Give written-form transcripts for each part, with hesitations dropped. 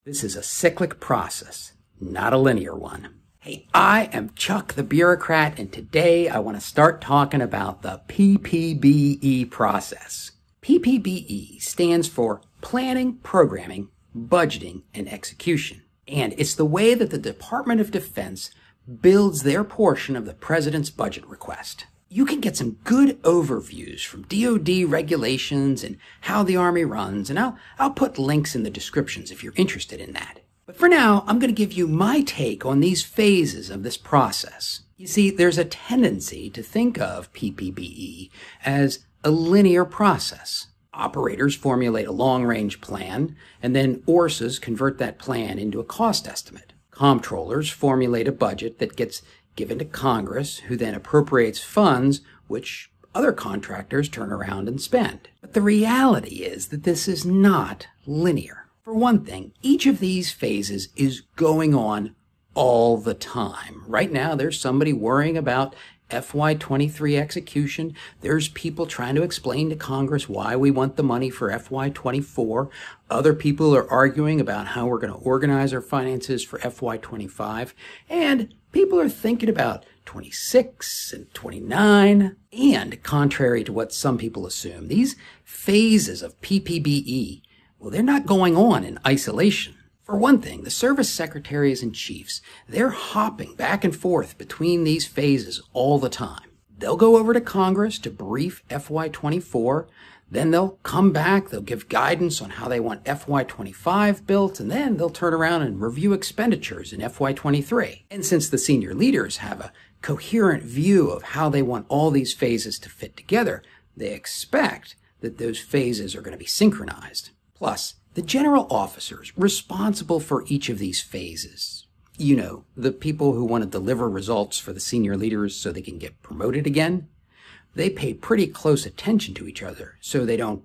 This is a cyclic process, not a linear one. Hey, I am Chuck the Bureaucrat, and today I want to start talking about the PPBE process. PPBE stands for Planning, Programming, Budgeting, and Execution. And it's the way that the Department of Defense builds their portion of the President's budget request. You can get some good overviews from DOD regulations and how the Army runs, and I'll put links in the descriptions if you're interested in that. But for now, I'm going to give you my take on these phases of this process. You see, there's a tendency to think of PPBE as a linear process. Operators formulate a long-range plan, and then ORSAs convert that plan into a cost estimate. Comptrollers formulate a budget that gets given to Congress, who then appropriates funds, which other contractors turn around and spend. But the reality is that this is not linear. For one thing, each of these phases is going on all the time. Right now, there's somebody worrying about FY23 execution. There's people trying to explain to Congress why we want the money for FY24. Other people are arguing about how we're going to organize our finances for FY25. And people are thinking about 26 and 29. And contrary to what some people assume, these phases of PPBE, well, they're not going on in isolation. For one thing, the service secretaries and chiefs, they're hopping back and forth between these phases all the time. They'll go over to Congress to brief FY24, then they'll come back, they'll give guidance on how they want FY25 built, and then they'll turn around and review expenditures in FY23. And since the senior leaders have a coherent view of how they want all these phases to fit together, they expect that those phases are going to be synchronized. Plus, the general officers responsible for each of these phases, you know, the people who want to deliver results for the senior leaders so they can get promoted again, they pay pretty close attention to each other so they don't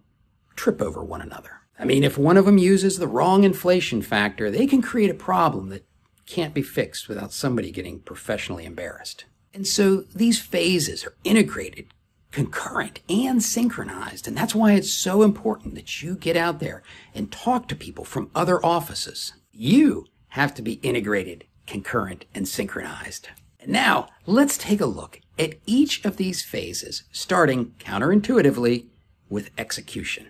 trip over one another. I mean, if one of them uses the wrong inflation factor, they can create a problem that can't be fixed without somebody getting professionally embarrassed. And so these phases are integrated, concurrent, and synchronized. And that's why it's so important that you get out there and talk to people from other offices. You have to be integrated, concurrent, and synchronized. And now let's take a look at each of these phases, starting counterintuitively with execution.